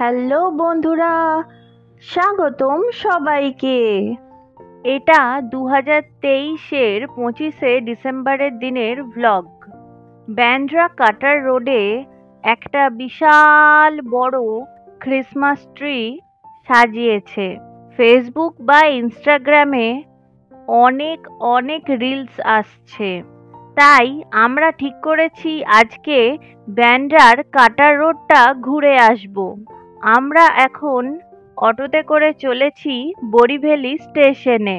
Hello বন্ধুরা, স্বাগতম সবাইকে। এটা 2023-এর 25শে ডিসেম্বরের দিনের ভ্লগ। ব্যান্ড্রা কাটার রোডে একটা বিশাল বড় ক্রিসমাস ট্রি সাজিয়েছে। ফেসবুক বা ইনস্টাগ্রামে অনেক অনেক রিলস আসছে, তাই আমরা ঠিক করেছি আজকে ব্যান্ড্রার কাটার রোডটা ঘুরে আসব। আমরা এখন অটোতে করে চলেছি বরিভ্যালি স্টেশনে।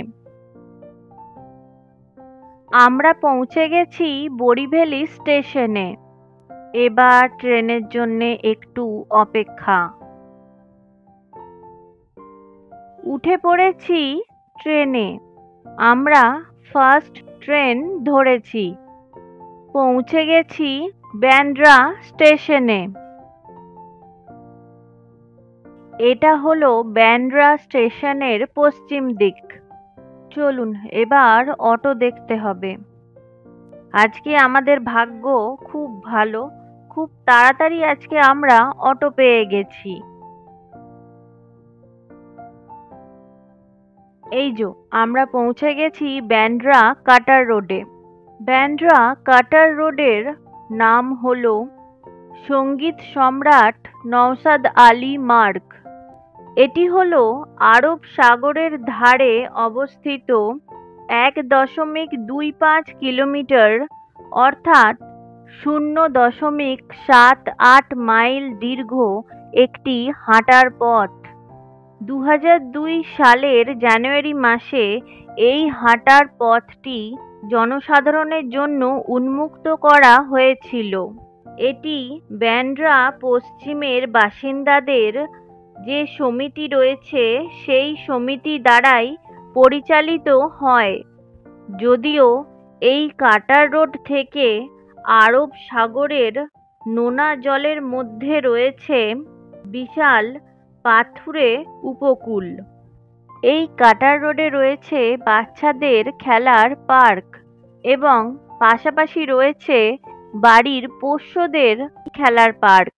আমরা পৌঁছে গেছি বরিভ্যালি স্টেশনে। এবার ট্রেনের জন্য একটু অপেক্ষা। উঠে পড়েছি ট্রেনে। আমরা ফার্স্ট ট্রেন ধরেছি। পৌঁছে গেছি ব্যান্ড্রা স্টেশনে। এটা হলো ব্যান্ড্রা স্টেশনের পশ্চিম দিক। চলুন এবার অটো দেখতে হবে। আজকে আমাদের ভাগ্য খুব ভালো, খুব তাড়াতাড়ি আজকে আমরা অটো পেয়ে গেছি। এই যে আমরা পৌঁছে গেছি ব্যান্ড্রা কাটার রোডে। ব্যান্ড্রা কাটার রোডের নাম হলো সঙ্গীত সম্রাট নওশাদ আলী মার্গ। এটি হলো আরব সাগরের ধারে অবস্থিত 1.25 কিলোমিটার অর্থাৎ 0.78 মাইল দীর্ঘ একটি হাঁটার পথ। 2002 সালের জানুয়ারি মাসে এই হাঁটার পথটি জনসাধারণের জন্য উন্মুক্ত করা হয়েছিল। এটি ব্যান্ড্রা পশ্চিমের বাসিন্দাদের যে সমিতি রয়েছে সেই সমিতি দ্বারাই পরিচালিত হয়। যদিও এই কাটার রোড থেকে আরব সাগরের নোনা জলের মধ্যে রয়েছে বিশাল পাথুরে উপকূল। এই কাটার রোডে রয়েছে বাচ্চাদের খেলার পার্ক এবং পাশাপাশি রয়েছে বাড়ির পোষ্যদের খেলার পার্ক,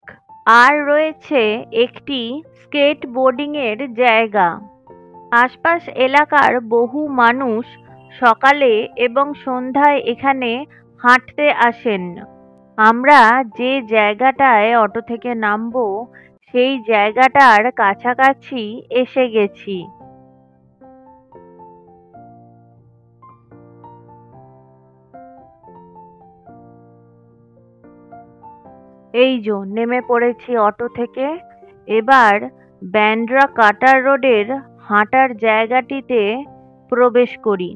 আর রয়েছে একটি স্কেট বোর্ডিংয়ের জায়গা। আশপাশ এলাকার বহু মানুষ সকালে এবং সন্ধ্যায় এখানে হাঁটতে আসেন। আমরা যে জায়গাটায় অটো থেকে নামবো সেই জায়গাটার কাছাকাছি এসে গেছি। এই যে নেমে পড়েছি অটো থেকে। এবার ব্যান্ড্রা কাটার রোডের হাঁটার জায়গাটিতে প্রবেশ করি।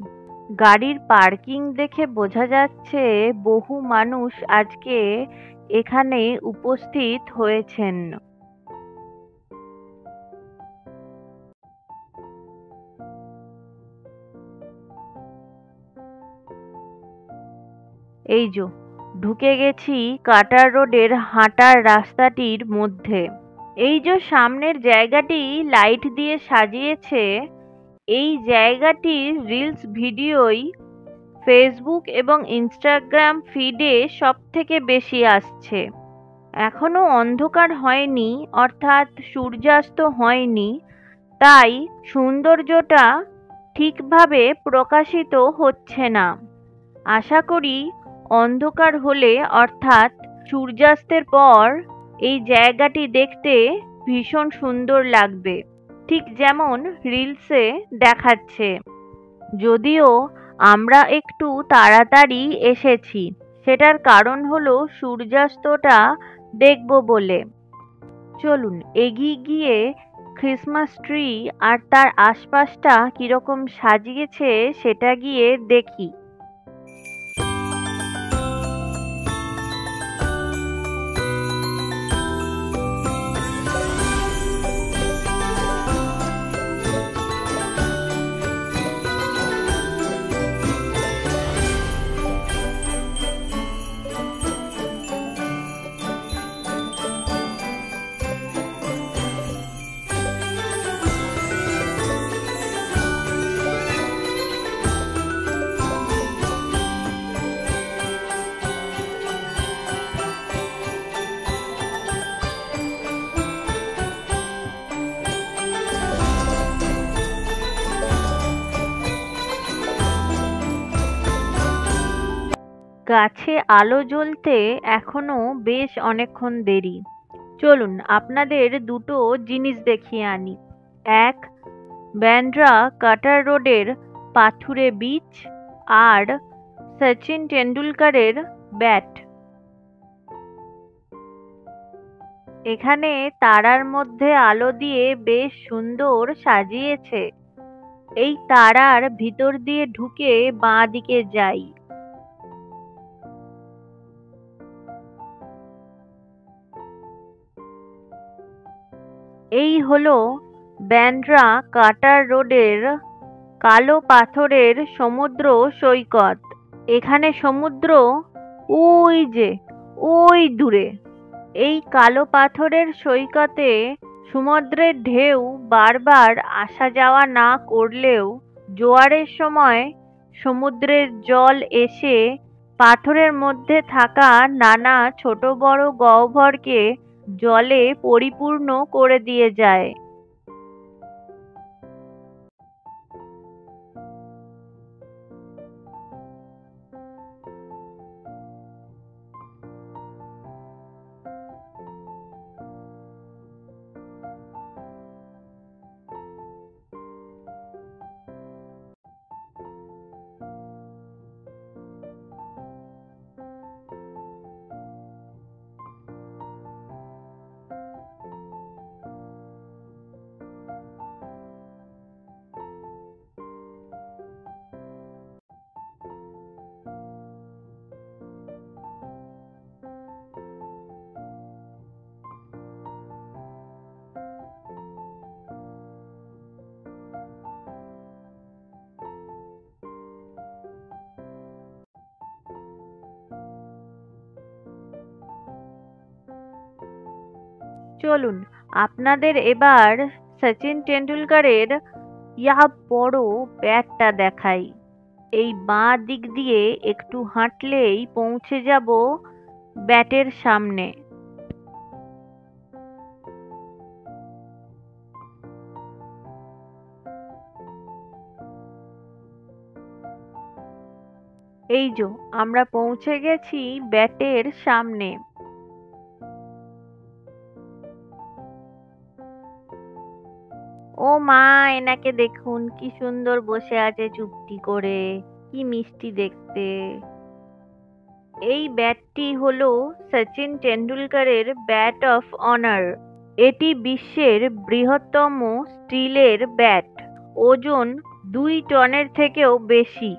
গাড়ির পার্কিং দেখে বোঝা যাচ্ছে বহু মানুষ আজকে এখানে উপস্থিত হয়েছেন। এই যে ঢুকে গেছি কাটার রোডের হাঁটার রাস্তাটির মধ্যে। এই যে সামনের জায়গাটি লাইট দিয়ে সাজিয়েছে, এই জায়গাটির রিলস ভিডিওই ফেসবুক এবং ইনস্টাগ্রাম ফিডে সবথেকে বেশি আসছে। এখনো অন্ধকার হয়নি, অর্থাৎ সূর্যাস্ত হয়নি, তাই সৌন্দর্যটা ঠিকভাবে প্রকাশিত হচ্ছে না। আশা করি অন্ধকার হলে অর্থাৎ সূর্যাস্তের পর এই জায়গাটি দেখতে ভীষণ সুন্দর লাগবে, ঠিক যেমন রিলসে দেখাচ্ছে। যদিও আমরা একটু তাড়াতাড়ি এসেছি, সেটার কারণ হলো সূর্যাস্তটা দেখব বলে। চলুন এগিয়ে গিয়ে ক্রিসমাস ট্রি আর তার আশপাশটা কিরকম সাজিয়েছে সেটা গিয়ে দেখি। গাছে আলো জ্বলতে এখনো বেশ অনেকক্ষণ দেরি। চলুন আপনাদের দুটো জিনিস দেখিয়ে আনি। এক, ব্যান্ড্রা কাটার রোডের পাথুরে বিচ, আর সচিন টেন্ডুলকারের ব্যাট। এখানে তারার মধ্যে আলো দিয়ে বেশ সুন্দর সাজিয়েছে। এই তারার ভিতর দিয়ে ঢুকে বাঁ দিকে যাই। এই হলো ব্যান্ড্রা কাটার রোডের কালো পাথরের সমুদ্র সৈকত। এখানে সমুদ্র ওই যে ওই দূরে। এই কালো পাথরের সৈকতে সমুদ্রের ঢেউ বারবার আসা যাওয়া না করলেও জোয়ারের সময় সমুদ্রের জল এসে পাথরের মধ্যে থাকা নানা ছোট বড় গহ্বরকে জলে পরিপূর্ণ করে দিয়ে যায়। চলুন আপনাদের এবার সচিন টেন্ডুলকারের ইয়া বড় ব্যাটটা দেখাই। এই বাঁ দিক দিয়ে একটু হাঁটলেই পৌঁছে যাব ব্যাটের সামনে। এই যো আমরা পৌঁছে গেছি ব্যাটের সামনে। ও মা, এনাকে দেখুন কি সুন্দর বসে আছে চুপটি করে, কি মিষ্টি দেখতে। এই ব্যাটটি হলো সচিন টেন্ডুলকারের ব্যাট অফ অনার। এটি বিশ্বের বৃহত্তম স্টিলের ব্যাট। ওজন 2 টনের থেকেও বেশি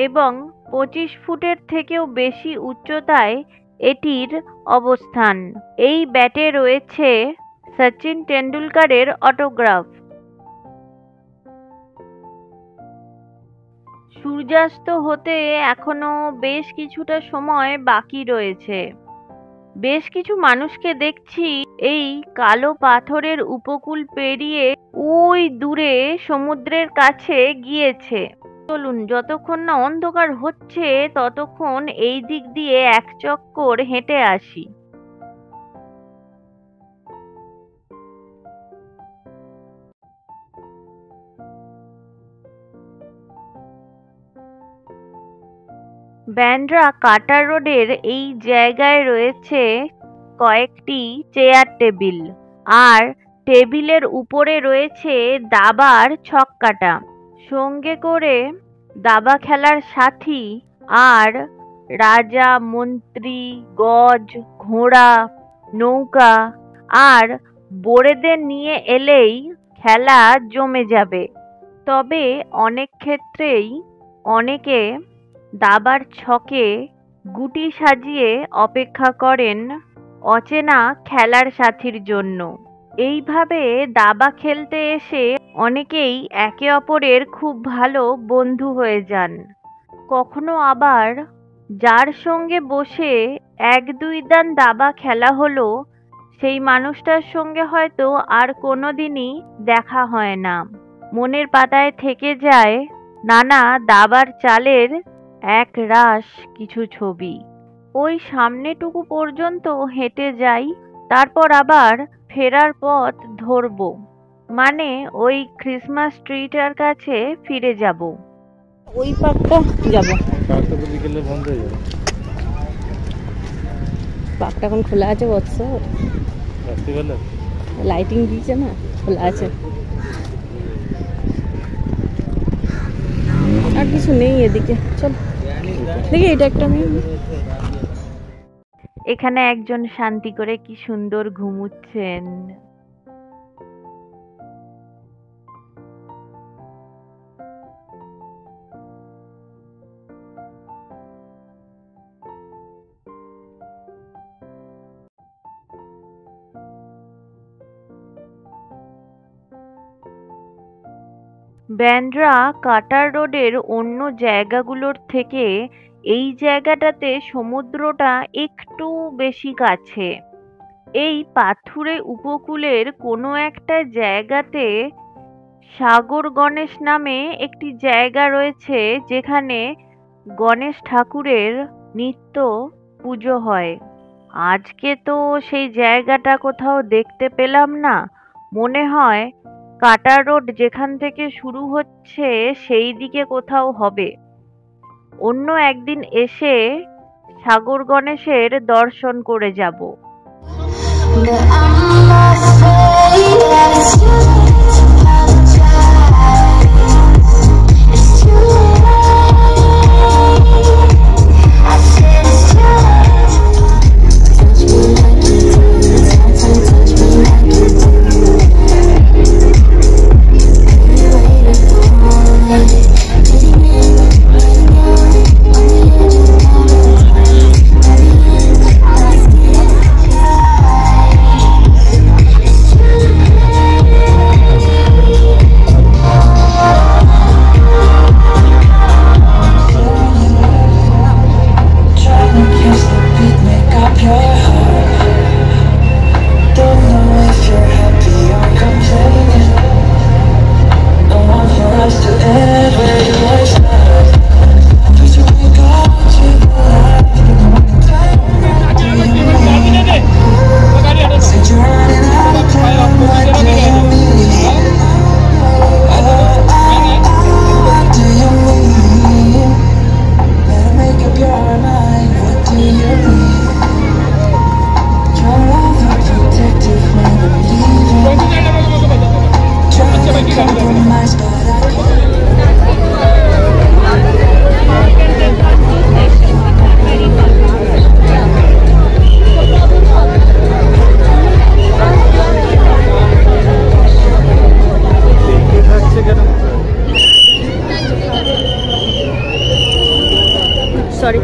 এবং 25 ফুটের থেকেও বেশি উচ্চতায় এটির অবস্থান। এই ব্যাটে রয়েছে সচিন টেন্ডুলকারের অটোগ্রাফ। সূর্যাস্ত হতে এখনো বেশ কিছুটা সময় বাকি রয়েছে। বেশ কিছু মানুষকে দেখছি এই কালো পাথরের উপকূল পেরিয়ে ওই দূরে সমুদ্রের কাছে গিয়েছে। চলুন যতক্ষণ না অন্ধকার হচ্ছে ততক্ষণ এই দিক দিয়ে এক চক্কর হেঁটে আসি। ব্যান্ড্রা কাটার রোডের এই জায়গায় রয়েছে কয়েকটি চেয়ার টেবিল, আর টেবিলের উপরে রয়েছে দাবার ছক্কাটা, সঙ্গে করে দাবা খেলার সাথী, আর রাজা মন্ত্রী গজ ঘোড়া নৌকা আর বোড়েদের নিয়ে এলেই খেলা জমে যাবে। তবে অনেক ক্ষেত্রেই অনেকে দাবার ছকে গুটি সাজিয়ে অপেক্ষা করেন অচেনা খেলার সাথীর জন্য। এইভাবে দাবা খেলতে এসে অনেকেই একে অপরের খুব ভালো বন্ধু হয়ে যান। কখনো আবার যার সঙ্গে বসে 1-2 দান দাবা খেলা হলো, সেই মানুষটার সঙ্গে হয়তো আর কোনোদিনই দেখা হয় না। মনের পাতায় থেকে যায় নানা দাবার চালের এক রাশ কিছু ছবি। ওই সামনেটুকু পর্যন্ত হেঁটে যাই, তারপর আবার ফেরার পথ ধরবো, মানে ওই ক্রিসমাস ট্রিটার কাছে ফিরে যাব। ওই পার্কটা যাব। পার্কটা তো বিকেলে বন্ধ হয়ে যাবে। পার্কটা এখন খোলা আছে বৎস, লাইটিং দিয়েছে না, খোলা আছে, আর কিছু নেই এদিকে। চল দেখি এটা একটা নেই। এখানে একজন শান্তি করে কি সুন্দর ঘুমুচ্ছেন। ব্যান্ড্রা কাটার রোডের অন্য জায়গাগুলোর থেকে এই জায়গাটাতে সমুদ্রটা একটু বেশি কাছে। এই পাথুরে উপকূলের কোনো একটা জায়গাতে সাগর গণেশ নামে একটি জায়গা রয়েছে, যেখানে গণেশ ঠাকুরের নিত্য পুজো হয়। আজকে তো সেই জায়গাটা কোথাও দেখতে পেলাম না। মনে হয় কাটা রোড যেখান থেকে শুরু হচ্ছে সেই দিকে কোথাও হবে। অন্য একদিন এসে সাগর গণেশের দর্শন করে যাব। সরি,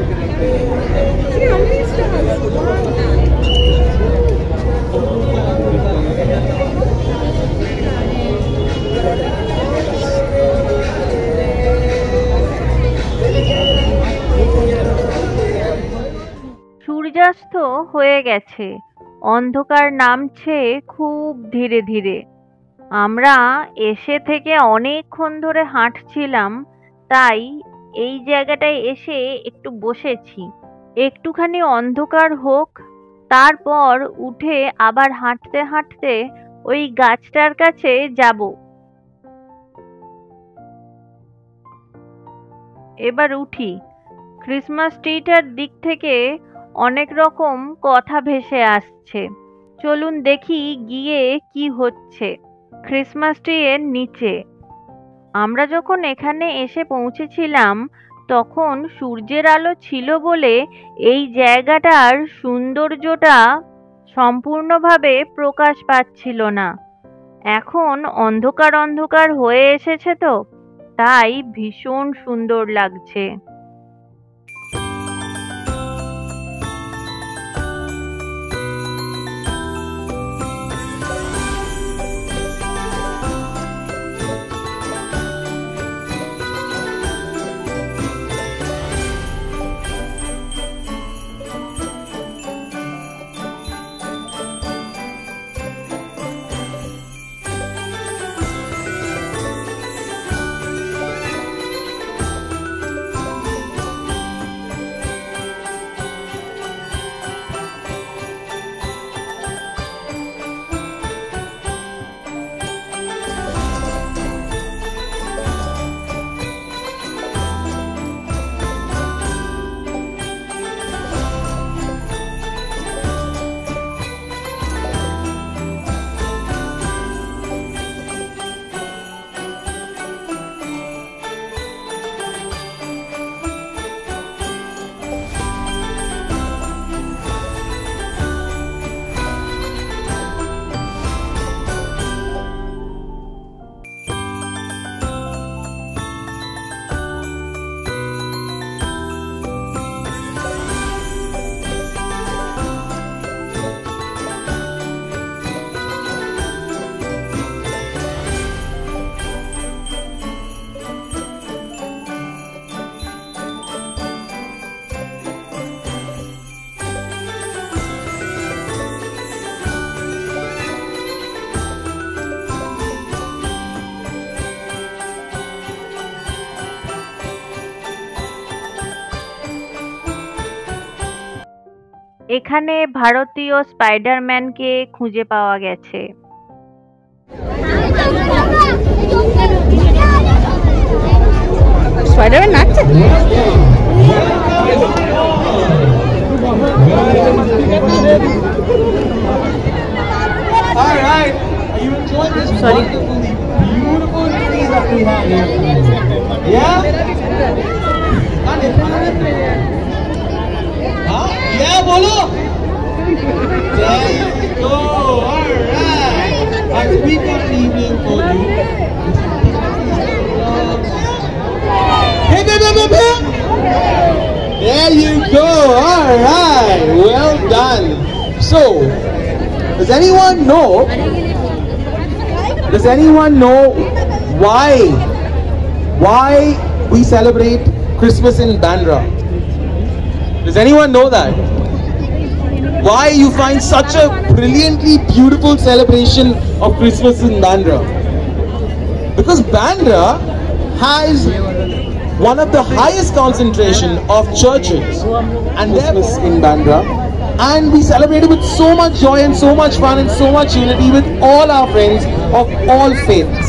সূর্যাস্ত হয়ে গেছে, অন্ধকার নামছে খুব ধীরে ধীরে। আমরা এসে থেকে অনেকক্ষণ ধরে হাঁটছিলাম, তাই এই জায়গাটায় এসে একটু বসেছি। একটুখানি অন্ধকার হোক, তারপর উঠে আবার হাঁটতে হাঁটতে ওই গাছটার কাছে যাব। এবার উঠি। ক্রিসমাস ট্রিটার দিক থেকে অনেক রকম কথা ভেসে আসছে। চলুন দেখি গিয়ে কি হচ্ছে ক্রিসমাস ট্রি এর নিচে। আমরা যখন এখানে এসে পৌঁছেছিলাম তখন সূর্যের আলো ছিল বলে এই জায়গাটার সৌন্দর্যটা সম্পূর্ণভাবে প্রকাশ পাচ্ছিল না। এখন অন্ধকার অন্ধকার হয়ে এসেছে তো, তাই ভীষণ সুন্দর লাগছে। এখানে ভারতীয় স্পাইডারম্যানকে খুঁজে পাওয়া গেছে। স্পাইডারম্যান নাচছে। All right, are you enjoying this Sorry. wonderfully beautiful tree that we have here? Yeah? Huh? Yeah, bolo. There you go. All right. We got an evening for you. Hip, hip, hip, hip, hip. There you go. All right. Well done. So, does anyone know why we celebrate Christmas in Bandra? Does anyone know that? Why you find such a brilliantly beautiful celebration of Christmas in Bandra? Because Bandra has one of the highest concentration of churches and Christmas in Bandra, and we celebrate it with so much joy and so much fun and so much unity with all our friends of all faiths,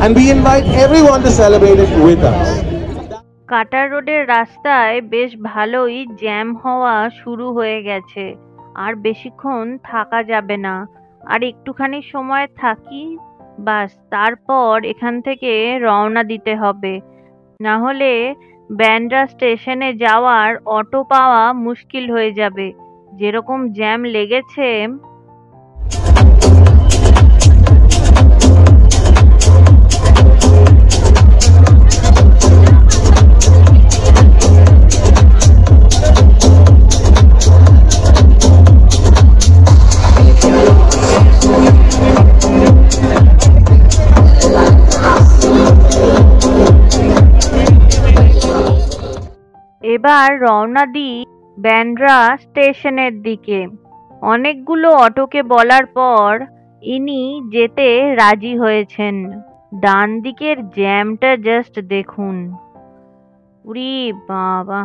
and we invite everyone to celebrate it with us. কাটার রোডের রাস্তায় বেশ ভালোই jam হওয়া শুরু হয়ে গেছে, আর বেশিক্ষণ থাকা যাবে না। আর একটুখানি সময় থাকি বাস, তারপর এখান থেকে রওনা দিতে হবে, না হলে ব্যান্ড্রা স্টেশনে যাওয়ার অটো পাওয়া মুশকিল হয়ে যাবে, যেরকম জ্যাম লেগেছে। এবার রওনা দিই ব্যান্ড্রা স্টেশনের দিকে। অনেকগুলো অটোকে বলার পর ইনি যেতে রাজি হয়েছেন। ডান দিকের জ্যামটা জাস্ট দেখুন, উরি বাবা।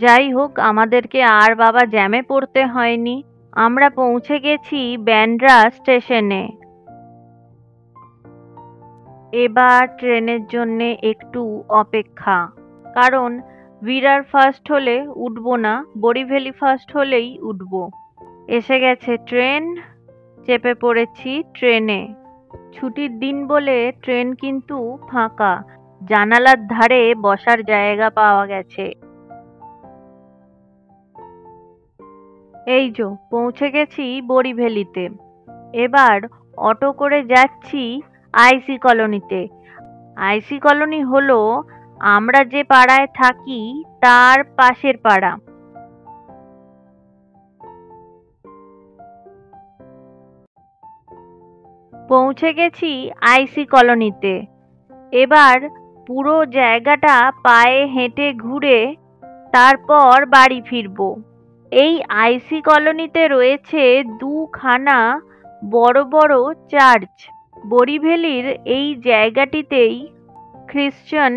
যাই হোক, আমাদেরকে আর বাবা জ্যামে পড়তে হয়নি, আমরা পৌঁছে গেছি ব্যান্ড্রা স্টেশনে। এবার ট্রেনের জন্য একটু অপেক্ষা, কারণ ভিরার ফার্স্ট হলে উঠবো না, বরিভ্যালি ফার্স্ট হলেই উঠবো। এসে গেছে ট্রেন, চেপে পড়েছি ট্রেনে। ছুটির দিন বলে ট্রেন কিন্তু ফাঁকা, জানালার ধারে বসার জায়গা পাওয়া গেছে। এই যে পৌঁছে গেছি বরিভ্যালিতে। এবার অটো করে যাচ্ছি আইসি কলোনিতে। আইসি কলোনি হলো আমরা যে পাড়ায় থাকি তার পাশের পাড়া। পৌঁছে গেছি আইসি কলোনিতে। এবার পুরো জায়গাটা পায়ে হেঁটে ঘুরে তারপর বাড়ি ফিরবো। এই আইসি কলোনিতে রয়েছে দুখানা বড় বড় চার্চ। বরিভ্যালির এই জায়গাটিতেই খ্রিশ্চান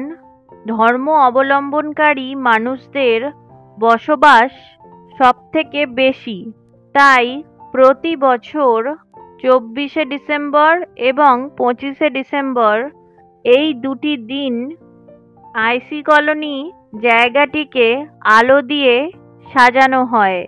ধর্ম অবলম্বনকারী মানুষদের বসবাস সবথেকে বেশি, তাই প্রতি বছর 24শে ডিসেম্বর এবং 25শে ডিসেম্বর এই দুটি দিন আইসি কলোনি জায়গাটিকে আলো দিয়ে সাজানো হয়।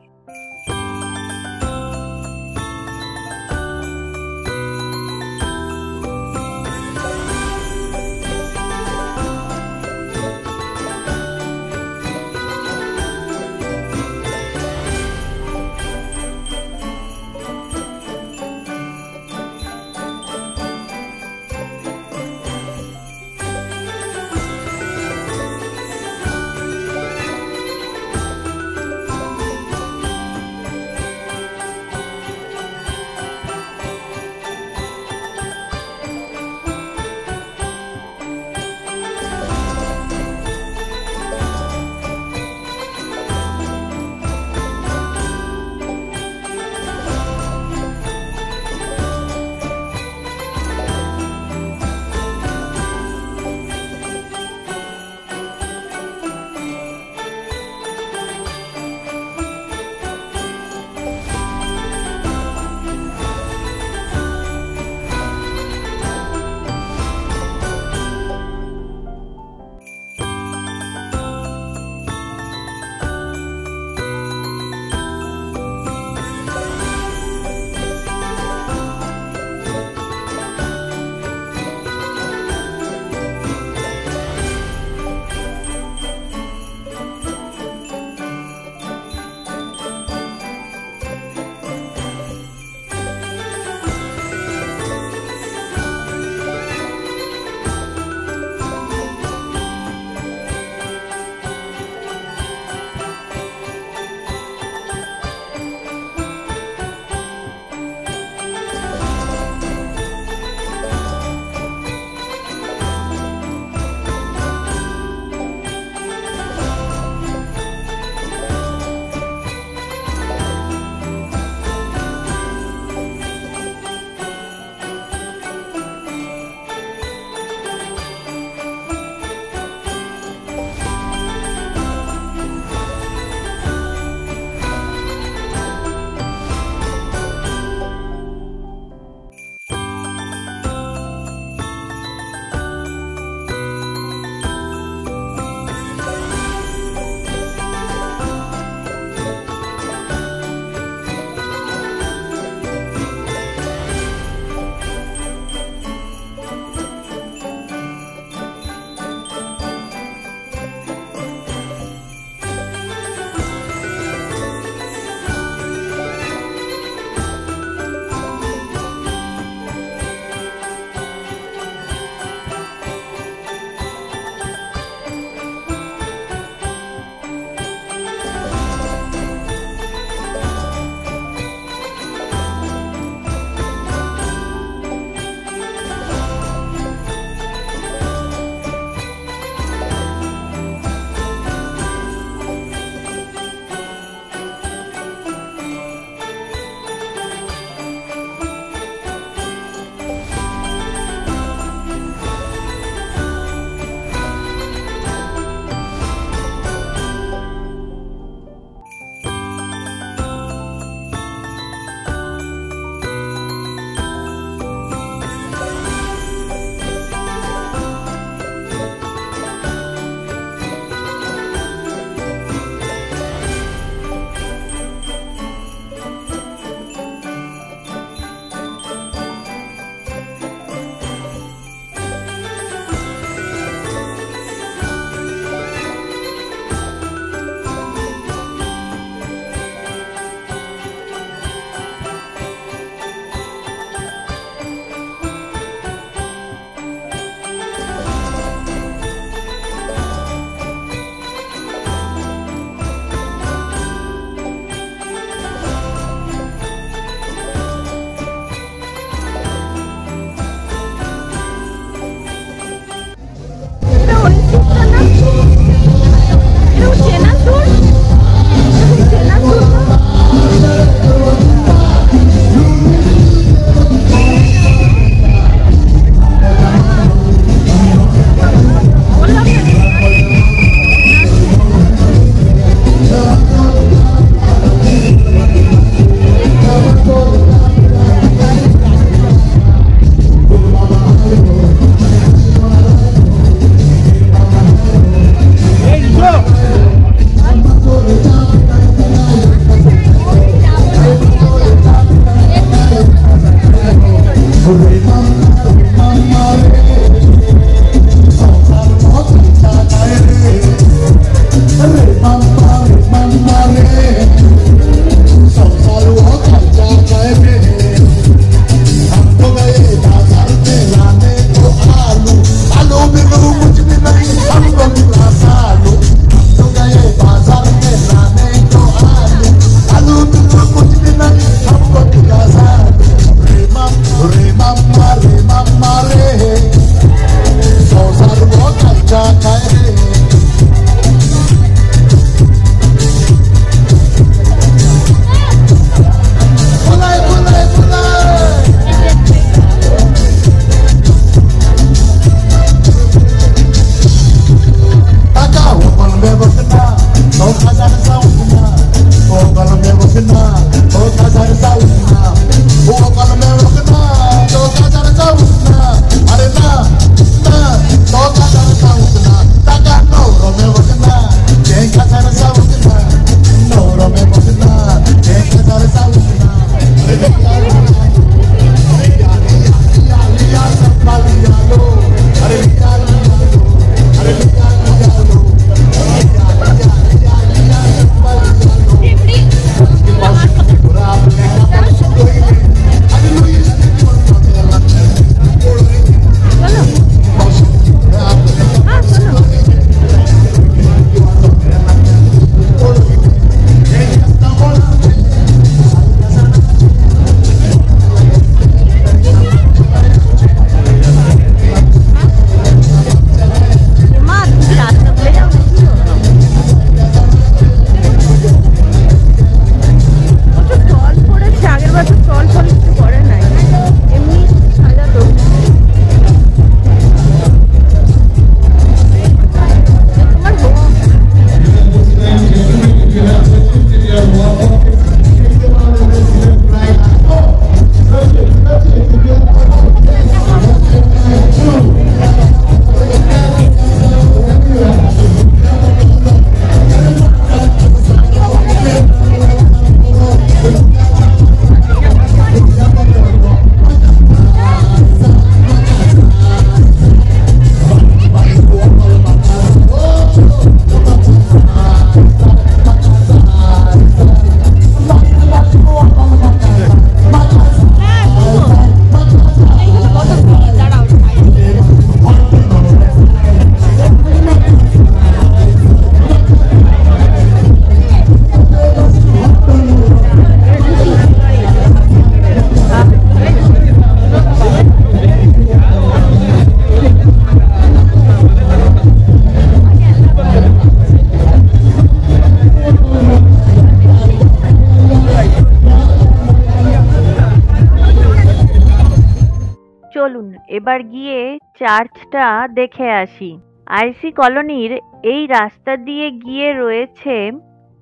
চলুন এবার গিয়ে চার্চটা দেখে আসি। আইসি কলোনির এই রাস্তা দিয়ে গিয়ে রয়েছে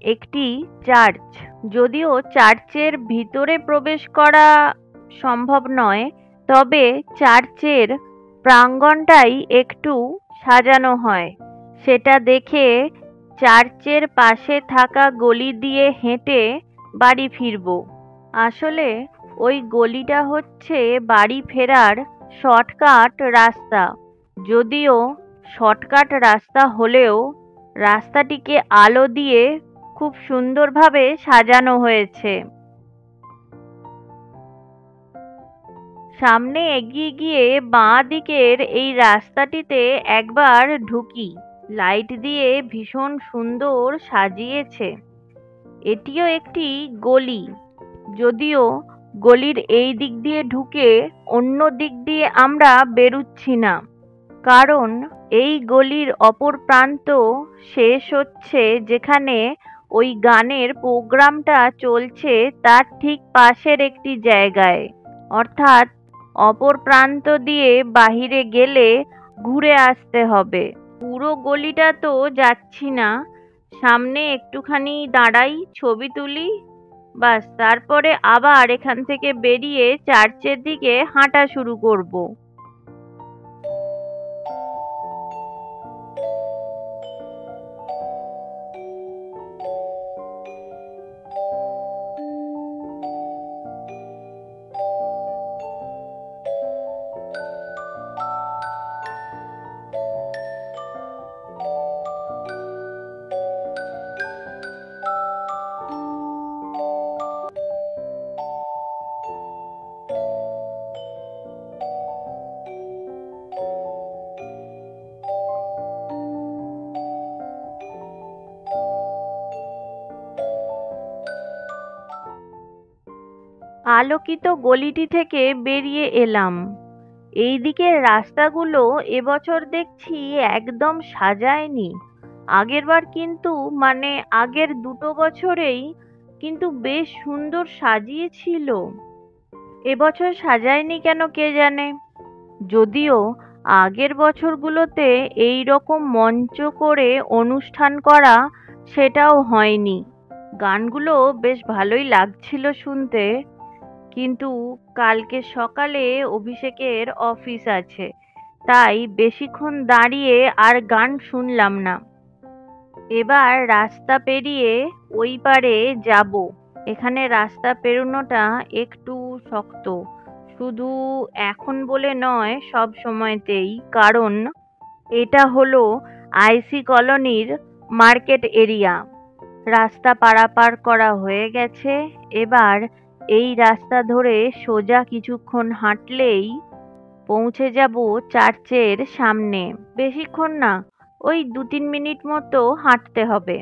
একটি চার্চ। যদিও চার্চের ভিতরে প্রবেশ করা সম্ভব নয়, তবে চার্চের প্রাঙ্গণটাই একটু সাজানো হয়। সেটা দেখে চার্চের পাশে থাকা গলি দিয়ে হেঁটে বাড়ি ফিরবো। আসলে ওই গলিটা হচ্ছে বাড়ি ফেরার শর্টকাট রাস্তা। যদিও শর্টকাট রাস্তা হলেও রাস্তাটিকে আলো দিয়ে খুব সুন্দরভাবে সাজানো হয়েছে। সামনে এগিয়ে গিয়ে বাঁ দিকের এই রাস্তাটিতে একবার ঢুকি। লাইট দিয়ে ভীষণ সুন্দর সাজিয়েছে। এটিও একটি গলি, যদিও গলির এই দিক দিয়ে ঢুকে অন্য দিক দিয়ে আমরা বেরুচ্ছি না, কারণ এই গলির অপর প্রান্ত শেষ হচ্ছে যেখানে ওই গানের প্রোগ্রামটা চলছে তার ঠিক পাশের একটি জায়গায়। অর্থাৎ অপর প্রান্ত দিয়ে বাহিরে গেলে ঘুরে আসতে হবে। পুরো গলিটা তো যাচ্ছি না, সামনে একটুখানি দাঁড়াই, ছবি তুলি, বাস তারপরে আবার এখান থেকে বেরিয়ে চার্চের দিকে হাঁটা শুরু করব। আলোকিত গলিটি থেকে বেরিয়ে এলাম। এই দিকের রাস্তাগুলো এবছর দেখছি একদম সাজায়নি। আগেরবার কিন্তু আগের 2 বছরেই কিন্তু বেশ সুন্দর সাজিয়েছিল। এবছর সাজায়নি কেন কে জানে। যদিও আগের বছরগুলোতে এই রকম মঞ্চ করে অনুষ্ঠান করা সেটাও হয়নি। গানগুলো বেশ ভালোই লাগছিল শুনতে, কিন্তু কালকে সকালে অভিষেকের অফিস আছে, তাই বেশিক্ষণ দাঁড়িয়ে আর গান শুনলাম না। এবার রাস্তা পেরিয়ে ওই পারে যাব। এখানে রাস্তা পেরোনোটা একটু শক্ত, শুধু এখন বলে নয়, সব সময়তেই। কারণ এটা হলো আইসি কলোনির মার্কেট এরিয়া। রাস্তা পারাপার করা হয়ে গেছে। এবার এই রাস্তা ধরে সোজা কিছুক্ষণ হাঁটলেই পৌঁছে যাব চার্চের সামনে। বেশিক্ষণ না, ওই 2-3 মিনিট মতো হাঁটতে হবে।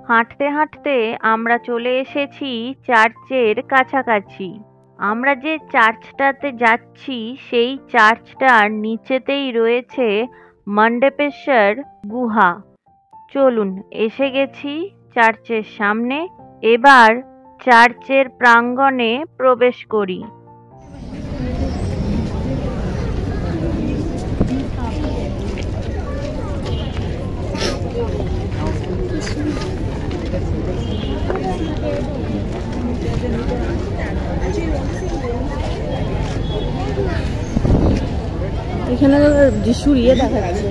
হাঁটতে হাঁটতে আমরা চলে এসেছি চার্চের কাছাকাছি। আমরা যে চার্চটাতে যাচ্ছি সেই চার্চটার নিচেতেই রয়েছে মন্ডপেশ্বর গুহা। চলুন, এসে গেছি চার্চের সামনে। এবার চার্চের প্রাঙ্গণে প্রবেশ করি। এখানে যিশুর ইয়ে দেখা যাচ্ছে।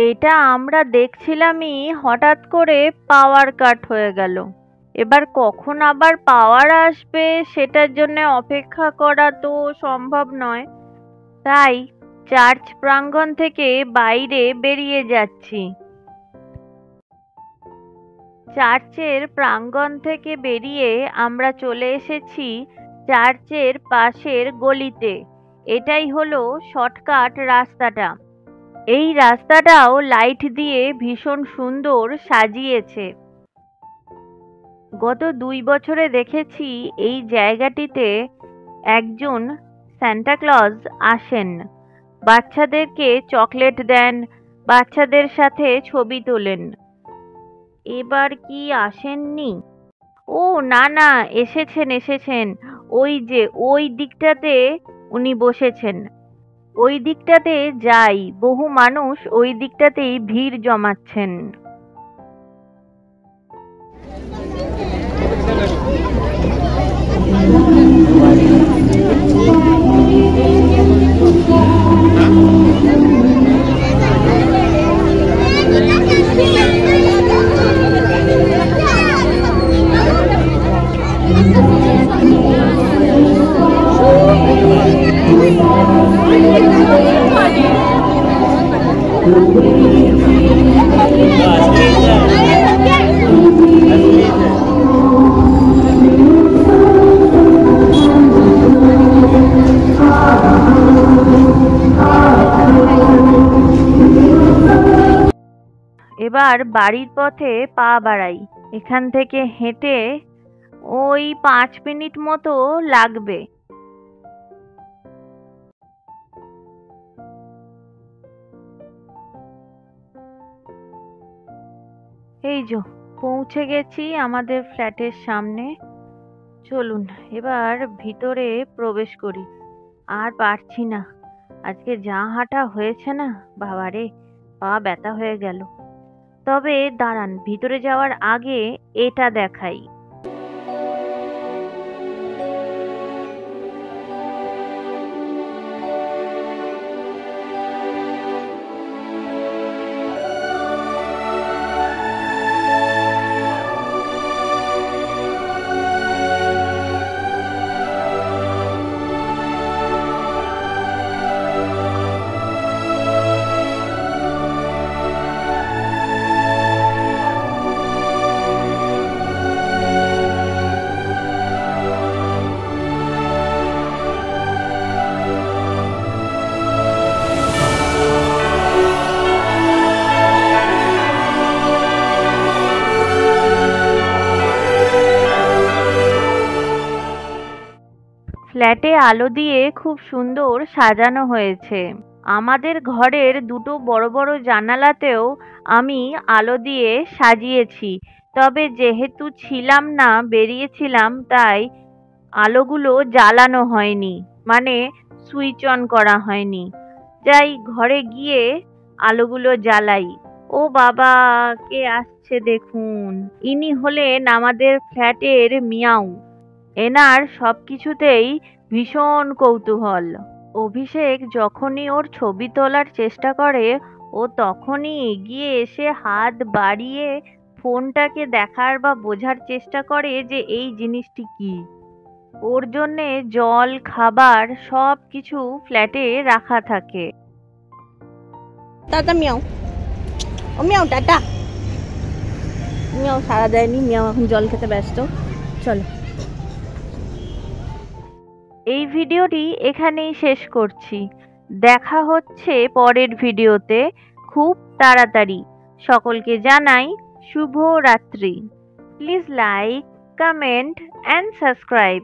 এটা আমরা দেখছিলামই, হঠাৎ করে পাওয়ার কাট হয়ে গেল। এবার কখন আবার পাওয়ার আসবে সেটার জন্য অপেক্ষা করা তো সম্ভব নয়, তাই চার্চ প্রাঙ্গণ থেকে বাইরে বেরিয়ে যাচ্ছি। চার্চের প্রাঙ্গণ থেকে বেরিয়ে আমরা চলে এসেছি চার্চের পাশের গলিতে। এটাই হলো শর্টকাট রাস্তাটা। এই রাস্তাটাও লাইট দিয়ে ভীষণ সুন্দর সাজিয়েছে। গত 2 বছরে দেখেছি এই জায়গাটিতে একজন সান্টা ক্লজ আসেন, বাচ্চাদেরকে চকলেট দেন, বাচ্চাদের সাথে ছবি তোলেন। এবার কি আসেননি? ও না না, এসেছেন। ওই যে ওই দিকটাতে উনি বসেছেন। ওই দিকটাতে যাই, বহু মানুষ ওই দিকটাতেই ভিড় জমাচ্ছেন। এবার বাড়ির পথে পা বাড়াই। এখান থেকে হেঁটে ওই 5 মিনিট মতো লাগবে। এই যে পৌঁছে গেছি আমাদের ফ্ল্যাটের সামনে। চলুন এবার ভিতরে প্রবেশ করি। আর পারছি না, আজকে যা হাঁটা হয়েছে না, বাবারে পা ব্যথা হয়ে গেল। তবে দাঁড়ান, ভিতরে যাওয়ার আগে এটা দেখাই। ফ্ল্যাটে আলো দিয়ে খুব সুন্দর সাজানো হয়েছে। আমাদের ঘরের দুটো বড় বড় জানালাতেও আমি আলো দিয়ে সাজিয়েছি। তবে যেহেতু ছিলাম না, বেরিয়েছিলাম, তাই আলোগুলো জ্বালানো হয়নি, মানে সুইচ অন করা হয়নি। যাই ঘরে গিয়ে আলোগুলো জ্বালাই। ও বাবা, কে আসছে দেখুন! ইনি হলেন আমাদের ফ্ল্যাটের মিয়াও। এনার সবকিছুতেই ভীষণ কৌতূহল। অভিষেক যখনই ওর ছবি তোলার চেষ্টা করে, ও তখনই এগিয়ে এসে হাত বাড়িয়ে ফোনটাকে দেখার বা বোঝার চেষ্টা করে যে এই জিনিসটি কি। ওর জন্যে জল, খাবার সব কিছু ফ্ল্যাটে রাখা থাকে। টাটা মিয়াও। ও মিয়াও টাটা। মিয়াও সারা দেয়নি, মিয়াও এখন জল খেতে ব্যস্ত। চলো। এই ভিডিওটি এখানেই শেষ করছি। দেখা হচ্ছে পরের ভিডিওতে খুব তাড়াতাড়ি। সকলকে জানাই শুভ রাত্রি। Please like, comment and subscribe.